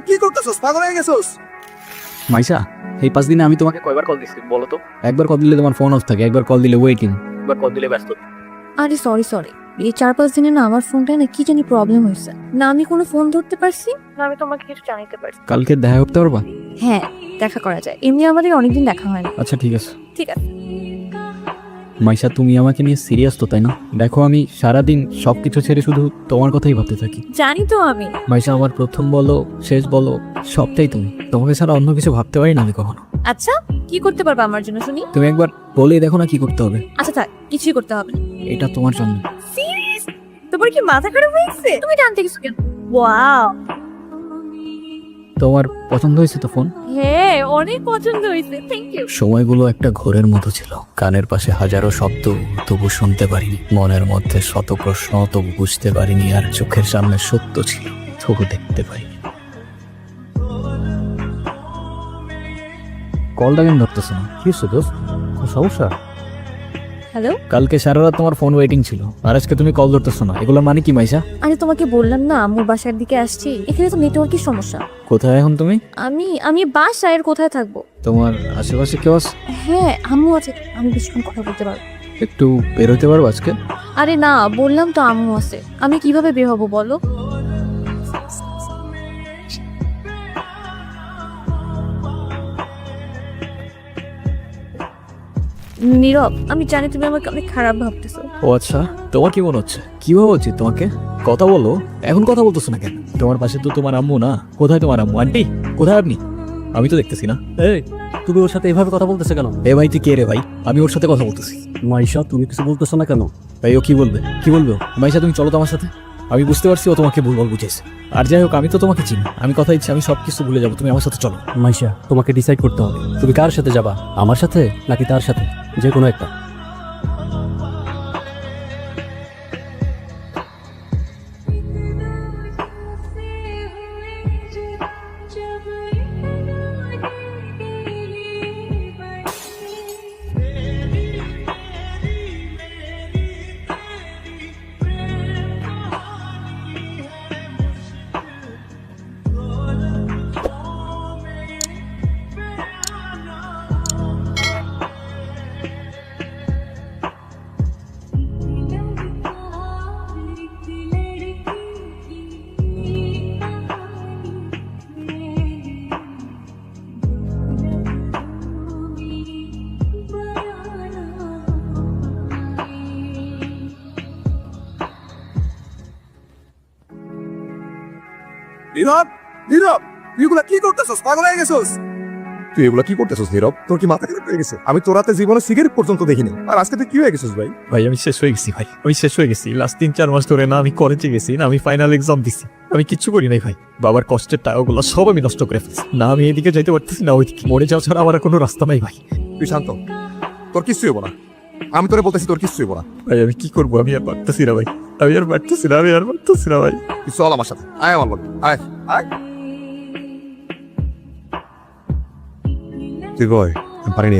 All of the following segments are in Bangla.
কি করতেছস? পাগল হয়ে গেছস? মাইশা, এই 5 দিনে আমি তোমাকে কয়বার কল দিচ্ছি বলো তো? একবার কল দিলে তোমার ফোন অফ থাকে, একবার কল দিলে ওয়েটিং, একবার কল দিলে ব্যস্ত। আরে সরি এই 4-5 দিনে না আমার ফোনটা না কি জানি প্রবলেম হয়েছে, না আমি কোনো ফোন ধরতে পারছি না আমি তোমাকে কিছু জানাইতে পারছি। কালকে দেখা করতে পারবা? হ্যাঁ দেখা করা যায়, এমনি আমাদের অনেকদিন দেখা হয় না। আচ্ছা ঠিক আছে। ঠিক আছে। মাইশা, তুমি আমাকে নিয়ে সিরিয়াস তো তাই না? দেখো আমি সারাদিন সবকিছু ছেড়ে শুধু তোমার কথাই ভাবতে থাকি। জানি তো আমি। মাইশা, আমার প্রথম বলো শেষ বলো সবটাই তুমি। তোমাকে ছাড়া অন্য কিছু ভাবতে পারি না আমি কখনো। আচ্ছা কি করতে পারবা আমার জন্য শুনি? তুমি একবার বলেই দেখো না কি করতে হবে। আচ্ছা থাক, কিছুই করতে হবে না। এটা তোমার জন্য। সিরিয়াস? তোমার কি মাথা খারাপ হয়েছে? তুমি জানতে কিছু কেন? ওয়াও, তোমার পছন্দ হয়েছে তো ফোন? হ্যাঁ অনেক পছন্দ হয়েছে, থ্যাংক ইউ। সময়গুলো একটা ঘোরের মতো ছিল, কানের পাশে হাজারো শব্দ তবু শুনতে পারিনি, মনের মধ্যে শত প্রশ্ন তবু বুঝতে পারিনি, আর চোখের সামনে সত্য ছিল তবু দেখতে পাইনি। কলটা কেন ধরতেছ না? কি হচ্ছে দোস্ত, কোনো সমস্যা? হ্যালো। কালকে সারা রাত তোমার ফোন ওয়েটিং ছিল, আর আজকে তুমি কল ধরতেছ না, এগুলো মানে কি মাইশা? আরে তোমাকে বললাম না আম্মুর বাসার দিকে আসছি, এখানে তো নেটওয়ার্কের সমস্যা। কোথায় এখন তুমি? আমি বাসায়, আর কোথায় থাকবো? তোমার আশেপাশে কেউ আছে? হ্যাঁ আম্মু আছে, আমি বেশিক্ষণ কথা বলতে পারবো। একটু বের হইতে পারবো আজকে? আরে না বললাম তো আম্মু আছে, আমি কিভাবে বের হবো বলো? নীরব, আমি জানি তুমি আমাকে অনেক খারাপ ভাবতেছো। ও আচ্ছা, তোমার কি মনে হচ্ছে? কি ভাবা উচিত তোমাকে? কথা বলো, এখন কথা বলতেছো না কেন? তোমার পাশে তো তোমার আম্মু না? কোথায় তোমার আম্মু? আন্টি কোথায় আপনি? আমি তো দেখতেছি না। এই তুমি ওর সাথে এভাবে কথা বলতেছো কেন? এ ভাই তুই কে রে ভাই? আমি ওর সাথে কথা বলতেছি। মাইশা তুমি কিছু বলতেছো না কেন? ভাই ও কি বলবে? কি বলবে ও? মাইশা তুমি চলো তো আমার সাথে। আমি বুঝতে পারছি ও তোমাকে ভুলভাল বুঝেছে। আর যাই হোক, আমি তো তোমাকে চিনি, আমি কথা দিচ্ছি আমি সব কিছু ভুলে যাবো, তুমি আমার সাথে চলো। মাইশা তোমাকে ডিসাইড করতে হবে, তুমি কার সাথে যাবা, আমার সাথে নাকি তার সাথে, যে কোনো একটা। নীরব, নীরব, তুই এগুলা কি করতেছস? পাগল হয়ে গেছস? তুই এগুলা কি করতেছস নীরব? তোর কি মাথা খারাপ হয়ে গেছে? আমি তোর রাতে জীবনে সিগারেট পর্যন্ত দেখিনি, আর আজকে তুই কি হয়ে গেছিস ভাই? ভাই আমি শেষ হয়ে গেছি ভাই, আমি শেষ হয়ে গেছি। লাস্ট 3-4 মাস ধরে না আমি কলেজে গেছি, না আমি ফাইনাল এক্সাম দিছি, আমি কিচ্ছু করি নাই ভাই। বাবার কষ্টের টাকাগুলো সব আমি নষ্ট করে ফেলছি, না আমি এদিকে যাইতে পারতেছি না ওইদিকে, মরে যাওয়া ছাড়া আমার আর কোনো রাস্তা নাই ভাই। তুই শান্ত, তোর কিচ্ছু হইব না। আমি তোরে বলতেছি তোর কিচ্ছু হইব না। ভাই আমি কি করবো, আমি আর পারতেছি না ভাই, আমি আর পারতেছি না, আমি আর পারতেছি না ভাই। তুই চল আমার সাথে, আয় আমার লগে, আয় আয়। তুই বয়, আমি পারি নি।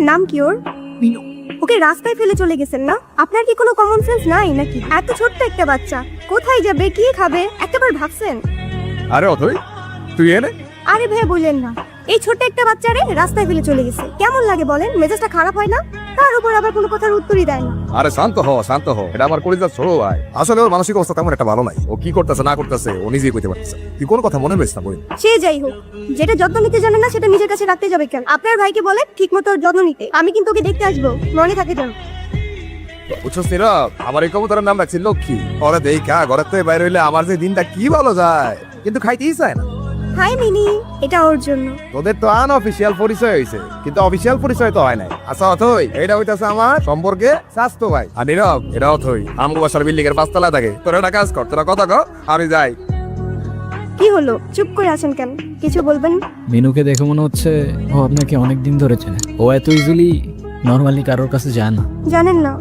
নাম কি ওর? মিনু। ওকে রাস্তায় ফেলে চলে গেছেন না? আপনার কি কোনো কমন সেন্স নাই নাকি? এত ছোট্ট একটা বাচ্চা কোথায় যাবে, কি খাবে একটাবার ভাবছেন? আরে অথই, তুই এনে। আরে ভাই বললেন না, এই ছোট্ট একটা বাচ্চারে রাস্তায় ফেলে চলে গেছে, কেমন লাগে বলেন? মেজাজটা খারাপ হয় না? তার উপর আবার কোনো কথার উত্তরই দেয় না। আরে শান্ত হ, শান্ত হ, এটা আমার কলিজার ছোট ভাই। আসলে ওর মানসিক অবস্থা তেমন একটা ভালো নাই। ও কি করতেছে না করতেছে ও নিজেই কইতে পারতেছে। তুই কোনো কথা মনে রইস না বই। সে যাই হোক, যেটা যত্ন নিতে জানে না সেটা নিজের কাছে রাখতে যাবে কেন? আপনার ভাইকে বলে ঠিক মতো ওর যত্ন নিতে। আমি কিন্তু ওকে দেখতে আসবো, মনে থাকে যেন। বুঝছস নীরব, আমার এই কবুতরের নাম রাখছি লক্ষ্মী। ওরে দেখা ঘরের থেকে বাইরে হইলে আমার যে দিনটা কি ভালো যায়, কিন্তু খাইতেই চায় না। হাই মিনি, এটা ওর জন্য। তোদের তো আনঅফিসিয়াল পরিচয় হয়েছে, কিন্তু অফিসিয়াল পরিচয় তো হয় নাই। আচ্ছা অথই, এইটা হইতাছে আমার সম্পর্কে স্বাস্থ্য ভাই। আর নীরব, এটা অথই আমগো বাসার বিল্ডিং এর 5 তলায় থাকে। তোরা একটা কাজ কর, তোরা কথা কর, আমি যাই। কি হলো, চুপ করে আছেন কেন? কিছু বলবেন? মিনুকে দেখে মনে হচ্ছে ও আপনাকে অনেক দিন ধরে চেনে। ও এত ইজিলি নর্মালি কারোর কাছে যায় না। জানেন না,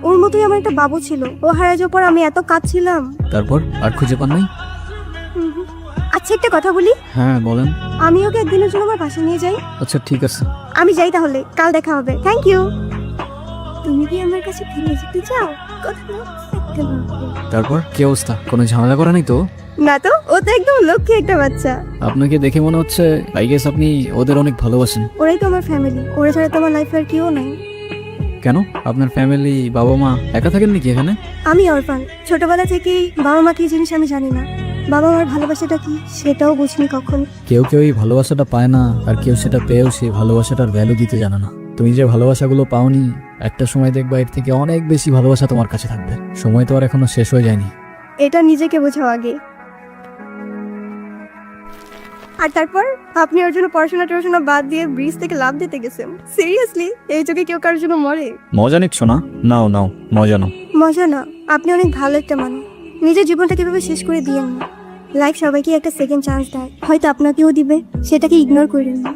ওর মতোই আমার একটা বাবু ছিল, ও হারিয়ে যাওয়ার পর আমি এত কাঁদছিলাম। তারপর আর খুঁজে পান নাই? আচ্ছা একটা কথা বলি, হ্যাঁ বলেন। আমি ওকে একদিনের জন্য আমার বাসায় নিয়ে যাই। আচ্ছা ঠিক আছে। আমি যাই তাহলে, কাল দেখা হবে। Thank you. তুমি কি আমার কাছে ফিরে যেতে চাও? কথা বলো, একটা বলবো। তারপর কি অবস্থা? কোনো ঝামেলা করে নাই তো? না তো, ও তো একদম লক্ষ্মী একটা বাচ্চা। আপনাকে দেখে মনে হচ্ছে আই গেস আপনি ওদের অনেক ভালোবাসেন। ওরাই তো আমার ফ্যামিলি, ওরা ছাড়া তো আমার লাইফে আর কেউ নাই। কেন আপনার ফ্যামিলি বাবা মা একা থাকেন নাকি এখানে? আমি অরফান, ছোটবেলা থেকেই বাবা মা কি জিনিস আমি জানি না। বাবা মার ভালোবাসাটা কি সেটাও বুঝিনি কখন। কেউ কেউ এই ভালোবাসাটা পায় না, আর কেউ সেটা পেয়েও সেই ভালোবাসাটার ভ্যালু দিতে জানে না। তুমি যে ভালোবাসাগুলো পাওনি, একটা সময় দেখবা এর থেকে অনেক বেশি ভালোবাসা তোমার কাছে থাকবে। সময় তো আর এখনো শেষ হয়ে যায়নি। এটা নিজেকে বোঝাও আগে। আর তারপর আপনি ওর জন্য পড়াশোনা বাদ দিয়ে ব্রিজ থেকে লাফ দিতে গেছেন। সিরিয়াসলি, এই যুগে কেউ কারোর জন্য মরে? মজা নিচ্ছ না? নাও নাও মজা নাও। মজা না, আপনি অনেক ভালো একটা মানুষ। নিজের জীবনটা কিভাবে শেষ করে দিয়েন না। লাইফ সবাইকে একটা সেকেন্ড চান্স দেয়, হয়তো আপনাকেও দিবে, সেটাকে ইগনোর করেন না।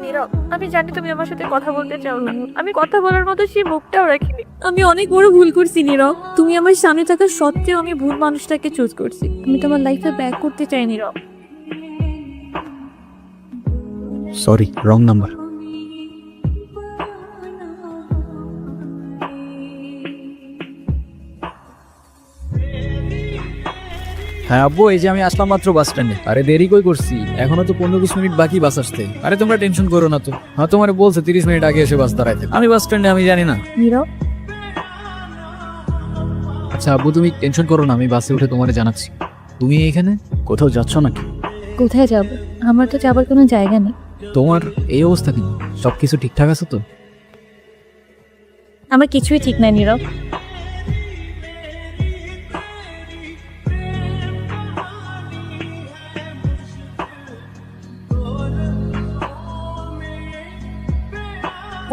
নীরব, আমি জানি তুমি আমার সাথে কথা বলতে চাও না। আমি কথা বলার মতো সেই মুখটাও রাখিনি। আমি অনেক বড় ভুল করছি নীরব। তুমি আমার সামনে থাকা সত্ত্বেও আমি ভুল মানুষটাকে চুজ করছি। আমি তোমার লাইফে ব্যাক করতে চাই নীরব। Sorry, wrong number. হ্যাঁ আব্বু, এই যে আমি আসলাম মাত্র বাস স্ট্যান্ডে। আরে দেরি কই করছি, এখনো তো 15-20 মিনিট বাকি বাস আসতে। আরে তোমরা টেনশন করো না তো। হ্যাঁ তোমার বলছে 30 মিনিট আগে এসে বাস দাঁড়াইতে। আমি বাস স্ট্যান্ডে, আমি জানি না। নীরব, আচ্ছা আব্বু তুমি টেনশন করো না, আমি বাসে উঠে তোমারে জানাচ্ছি। তুমি এখানে কোথাও যাচ্ছ নাকি? কোথায় যাব? আমার তো যাবার কোনো জায়গা নেই। তোমার এই অবস্থা কেন? সবকিছু ঠিকঠাক আছে তো? আমার কিছুই ঠিক নাই নীরব।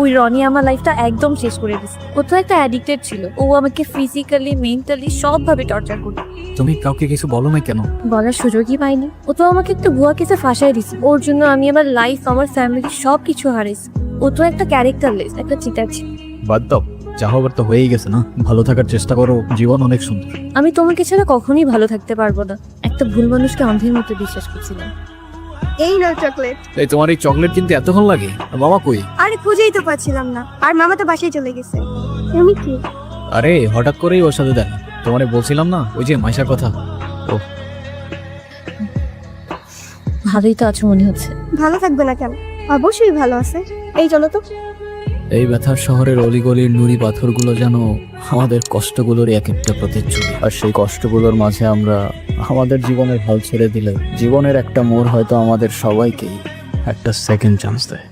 ওই রনি আমার লাইফটা একদম শেষ করে দিছে। ও তো একটা অ্যাডিক্টেড ছিল। ও আমাকে ফিজিক্যালি, মেন্টালি সবভাবে টর্চার করতো। তুমি কাউকে কিছু বলো না কেন? বলার সুযোগই পাইনি। ও তো আমাকে একটা ভুয়া কেসে ফাঁসাই দিছে। ওর জন্য আমি আমার লাইফ, আমার ফ্যামিলি সব কিছু হারাইছি। ও তো একটা ক্যারেক্টারলেস, একটা চিটার ছিল। বাদ দাও, যা হবার তো হয়েই গেছে না। ভালো থাকার চেষ্টা করো, জীবন অনেক সুন্দর। আমি তোমাকে ছাড়া কখনোই ভালো থাকতে পারবো না। একটা ভুল মানুষকে অন্ধের মতো বিশ্বাস করছিলাম। এই নাও চকলেট। এই তোমার এই চকলেট কিনতে এতক্ষণ লাগে? আর মামা কই? আরে খুঁজেই তো পাচ্ছিলাম না, আর মামা তো বাসায় চলে গেছে। তুমি কি? আরে হঠাৎ করেই ওর সাথে দেখা। তোমারে বলছিলাম না ওই যে মাইশার কথা। ও ভালোই তো আছো মনে হচ্ছে। ভালো থাকবে না কেন? অবশ্যই ভালো আছে। এই চলো তো। এই ব্যথার শহরের অলিগলির নুড়ি পাথরগুলো যেন আমাদের কষ্টগুলোর এক একটা প্রতিচ্ছবি। আর সেই কষ্টগুলোর মাঝে আমরা আমাদের জীবনের হাল ছেড়ে দিলে জীবনের একটা মোড় হয়তো আমাদের সবাইকেই একটা সেকেন্ড চান্স দেয়।